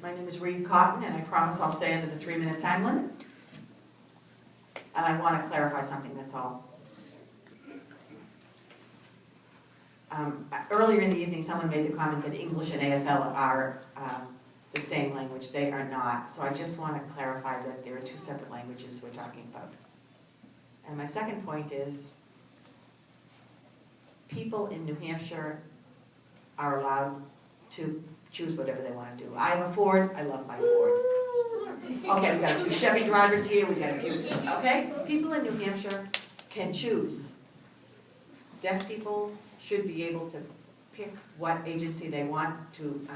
My name is Reed Cotton, and I promise I'll stay under the 3-minute time limit. And I want to clarify something, that's all. Earlier in the evening, someone made the comment that English and ASL are the same language. They are not. So I just want to clarify that there are two separate languages we're talking about. And my second point is, people in New Hampshire are allowed to choose whatever they want to do. I have a Ford, I love my Ford. Okay, we got a few Chevy drivers here, we got a few, okay? People in New Hampshire can choose. Deaf people should be able to pick what agency they want to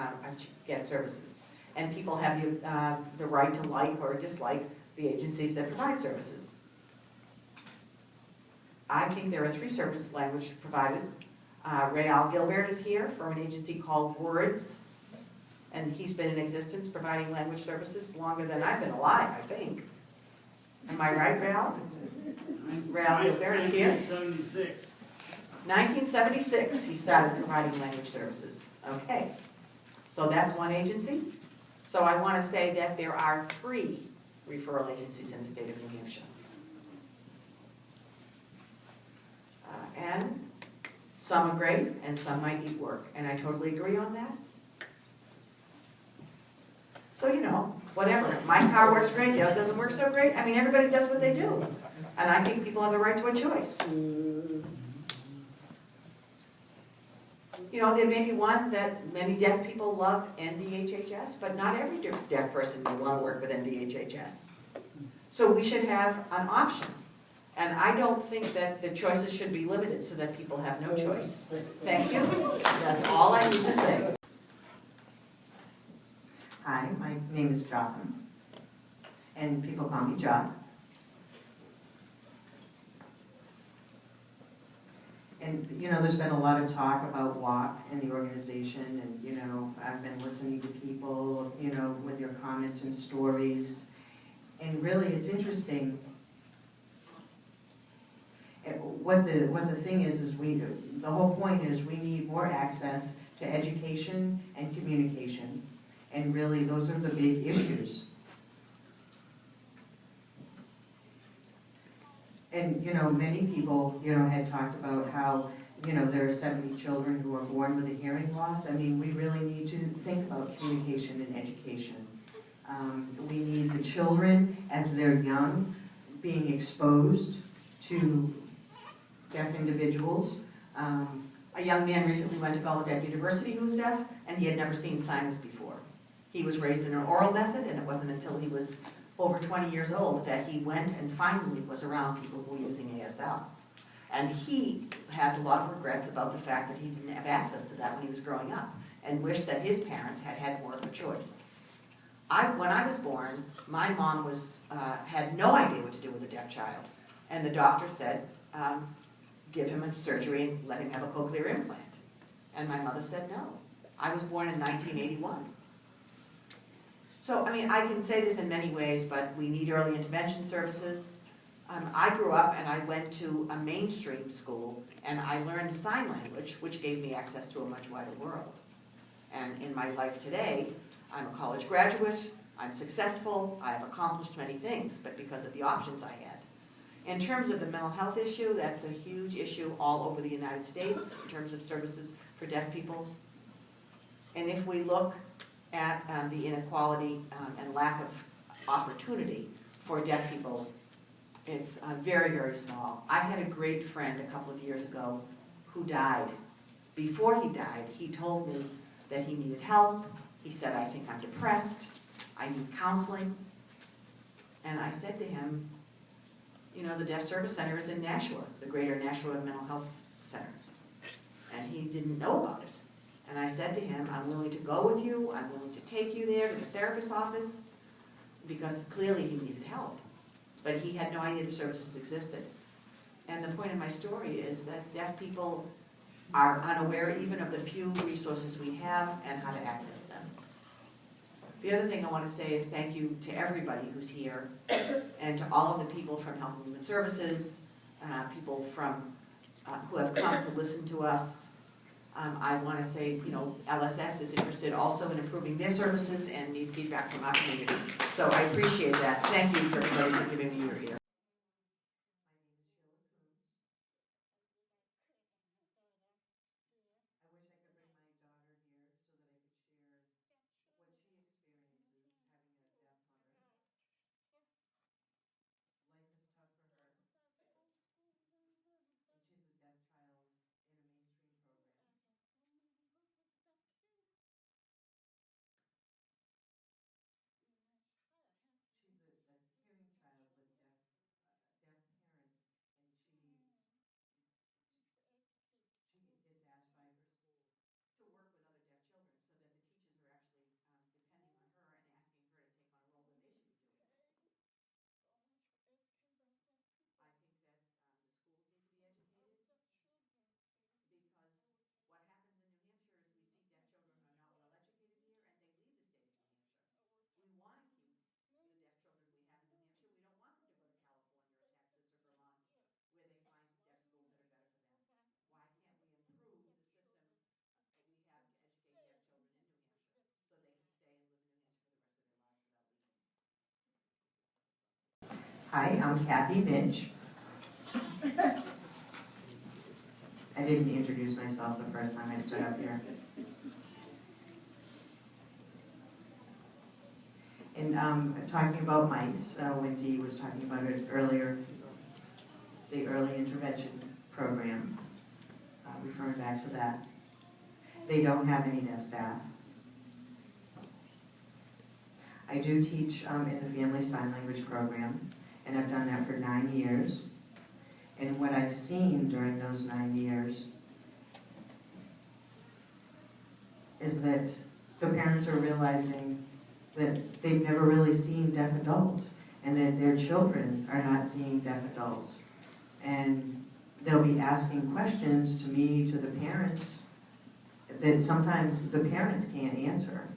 get services. And people have the right to like or dislike the agencies that provide services. I think there are 3 service language providers. Al Gilbert is here from an agency called Words, and he's been in existence providing language services longer than I've been alive, I think. Am I right, Ral? Al Gilbert is here. 1976. 1976, he started providing language services. Okay, so that's one agency. So I want to say that there are 3 referral agencies in the state of New Hampshire. And some are great, and some might need work, and I totally agree on that. So, you know, whatever. My car works great, yours doesn't work so great. I mean, everybody does what they do. And I think people have a right to a choice. You know, there may be one that many deaf people love NDHHS, but not every deaf person will want to work with NDHHS. So we should have an option. And I don't think that the choices should be limited so that people have no choice. Thank you. That's all I need to say. Hi, my name is Jotham, and people call me Jock. And, you know, there's been a lot of talk about WALK and the organization, and, you know, I've been listening to people, you know, with your comments and stories. And really, it's interesting. What the thing is the whole point is we need more access to education and communication. And really, those are the big issues. And, you know, many people, you know, had talked about how, you know, there are 70 children who are born with a hearing loss. I mean, we really need to think about communication and education. We need the children, as they're young, being exposed to deaf individuals. A young man recently went to Gallaudet University who was deaf, and he had never seen signs before. He was raised in an oral method, and it wasn't until he was over 20 years old that he went and finally was around people who were using ASL. And he has a lot of regrets about the fact that he didn't have access to that when he was growing up, and wished that his parents had had more of a choice. When I was born, my mom had no idea what to do with a deaf child, and the doctor said, give him a surgery and let him have a cochlear implant. And my mother said no. I was born in 1981. So, I mean, I can say this in many ways, but we need early intervention services. I grew up and I went to a mainstream school, and I learned sign language, which gave me access to a much wider world. And in my life today, I'm a college graduate, I'm successful, I've accomplished many things, but because of the options I had. In terms of the mental health issue, that's a huge issue all over the United States in terms of services for deaf people. And if we look at the inequality and lack of opportunity for deaf people, it's very, very small. I had a great friend a couple of years ago who died. Before he died, he told me that he needed help. He said, I think I'm depressed, I need counseling. And I said to him, you know, the Deaf Service Center is in Nashua, the Greater Nashua Mental Health Center. And he didn't know about it. And I said to him, I'm willing to go with you, I'm willing to take you there to the therapist's office, because clearly he needed help. But he had no idea the services existed. And the point of my story is that deaf people are unaware even of the few resources we have and how to access them. The other thing I want to say is thank you to everybody who's here, and to all of the people from Health and Human Services, people from who have come to listen to us. I want to say, LSS is interested also in improving their services and need feedback from our community. So I appreciate that. Thank you for everybody for giving me your ear. I wish I could bring my daughter here so that I could share what she experiences having a deaf mother. Life is tough for her, and she's a deaf child in a mainstream program. She's a hearing child with deaf parents, and she gets asked by her school to work with other deaf children, so that the teachers are actually depending on her and asking her to take on a role that they should be doing. I think that the schools need to be educated, because what happens in New Hampshire is we see deaf children are not well educated here and they leave the state of New Hampshire. We want to keep the deaf children we have in New Hampshire. We don't want them to go to California or Texas or Vermont, where they find deaf schools that are better for them. Why can't we improve the system we have to educate deaf children in New Hampshire so they can stay and live in New Hampshire for the rest of their lives without leaving? Hi, I'm Kathy Minch. I didn't introduce myself the first time I stood up here. And talking about mice, Wendy was talking about it earlier, the early intervention program, referring back to that. They don't have any deaf staff. I do teach in the Family Sign Language program, and I've done that for 9 years. And what I've seen during those 9 years is that the parents are realizing that they've never really seen deaf adults, and that their children are not seeing deaf adults. And they'll be asking questions to me, to the parents, that sometimes the parents can't answer.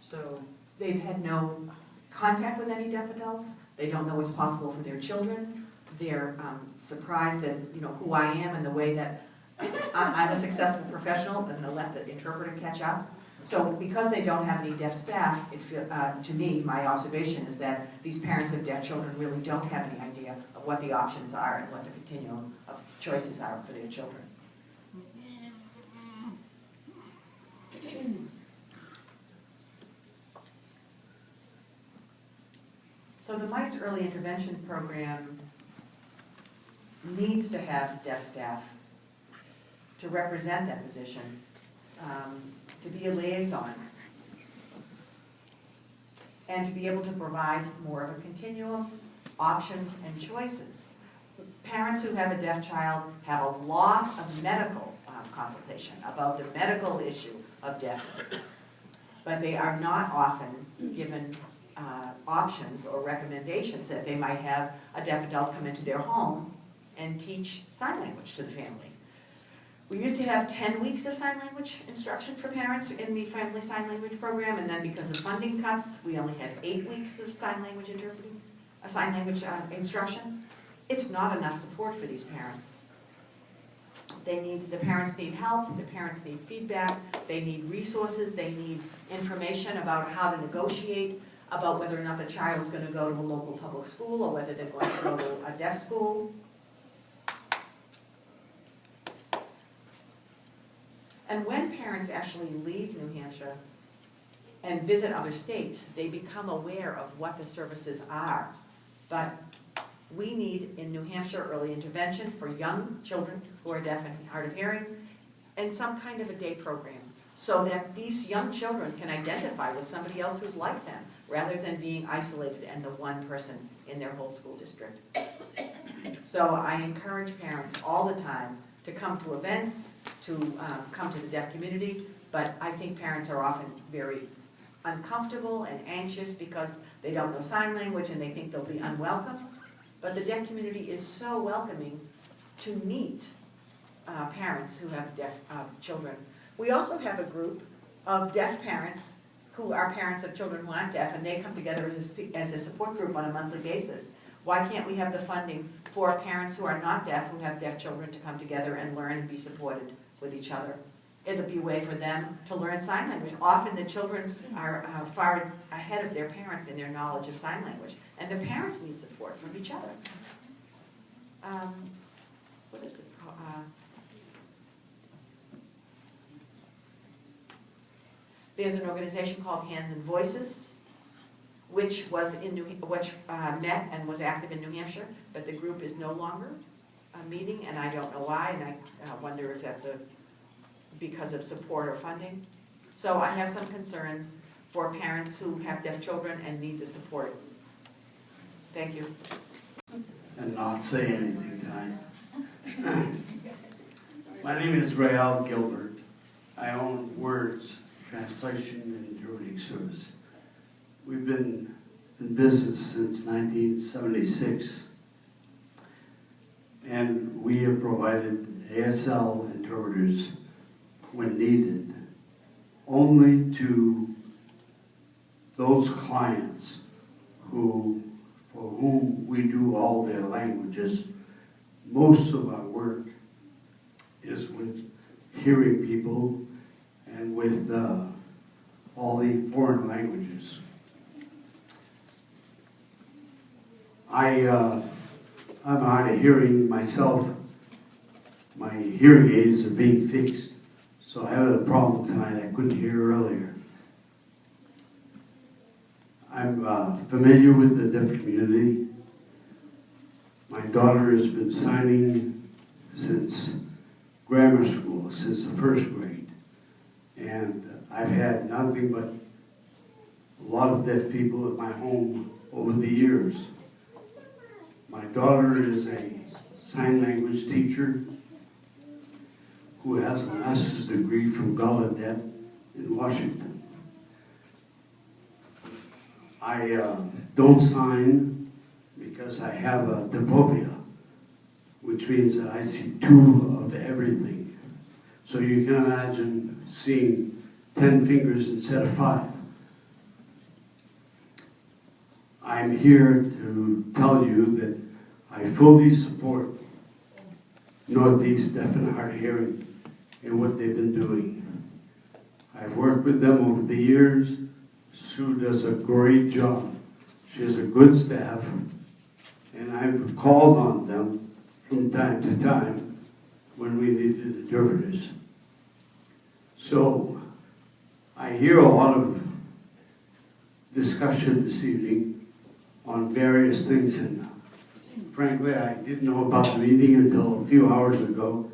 So They've had no contact with any deaf adults. They don't know what's possible for their children. They're surprised at who I am and the way that I'm a successful professional. I'm going to let the interpreter catch up. So because they don't have any deaf staff, to me, my observation is that these parents of deaf children really don't have any idea of what the options are and what the continuum of choices are for their children. So the MICE Early Intervention Program needs to have deaf staff to represent that position, to be a liaison, and to be able to provide more of a continuum, options, and choices. Parents who have a deaf child have a lot of medical consultation about the medical issue of deafness, but they are not often given options or recommendations that they might have a deaf adult come into their home and teach sign language to the family. We used to have 10 weeks of sign language instruction for parents in the Family Sign Language Program, and then because of funding cuts, we only have 8 weeks of sign language instruction. It's not enough support for these parents. The parents need help, the parents need feedback, they need resources, they need information about how to negotiate, about whether or not the child is going to go to a local public school or whether they're going to go to a deaf school. And when parents actually leave New Hampshire and visit other states, they become aware of what the services are. But we need in New Hampshire early intervention for young children who are deaf and hard of hearing, and some kind of a day program, so that these young children can identify with somebody else who's like them, rather than being isolated and the one person in their whole school district. So I encourage parents all the time to come to events, to come to the deaf community, but I think parents are often very uncomfortable and anxious because they don't know sign language and they think they'll be unwelcome. But the deaf community is so welcoming to meet parents who have deaf children. We also have a group of deaf parents who are parents of children who aren't deaf, and they come together as a support group on a monthly basis. Why can't we have the funding for parents who are not deaf, who have deaf children, to come together and learn and be supported with each other? It'll be a way for them to learn sign language. Often the children are far ahead of their parents in their knowledge of sign language, and the parents need support from each other. What is it? There's an organization called Hands and Voices, which was in met and was active in New Hampshire, but the group is no longer meeting, and I don't know why, and I wonder if that's because of support or funding. So I have some concerns for parents who have deaf children and need the support. Thank you. And not say anything tonight. My name is Rael Gilbert. I own Words Translation and Interpreting Service. We've been in business since 1976, and we have provided ASL interpreters when needed only to those clients for whom we do all their languages. Most of our work is with hearing people and with all the foreign languages. I'm hard of hearing myself. My hearing aids are being fixed, so I had a problem tonight. I couldn't hear earlier. I'm familiar with the deaf community. My daughter has been signing since grammar school, since the first grade. And I've had nothing but a lot of deaf people at my home over the years. My daughter is a sign language teacher who has a master's degree from Gallaudet in Washington. I don't sign because I have a diplopia, which means that I see two of everything. So you can imagine seeing 10 fingers instead of 5. I'm here to tell you that I fully support Northeast Deaf and Hard of Hearing in what they've been doing. I've worked with them over the years. Sue does a great job. She has a good staff, and I've called on them from time to time when we needed interpreters. So I hear a lot of discussion this evening on various things, and frankly, I didn't know about the meeting until a few hours ago,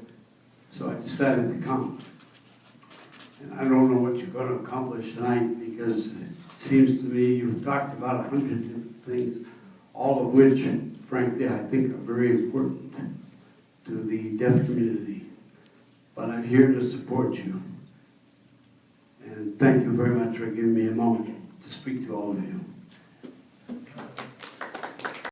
so I decided to come. And I don't know what you're going to accomplish tonight, because it seems to me you've talked about 100 different things, all of which, frankly, I think are very important to the deaf community. But I'm here to support you. And thank you very much for giving me a moment to speak to all of you.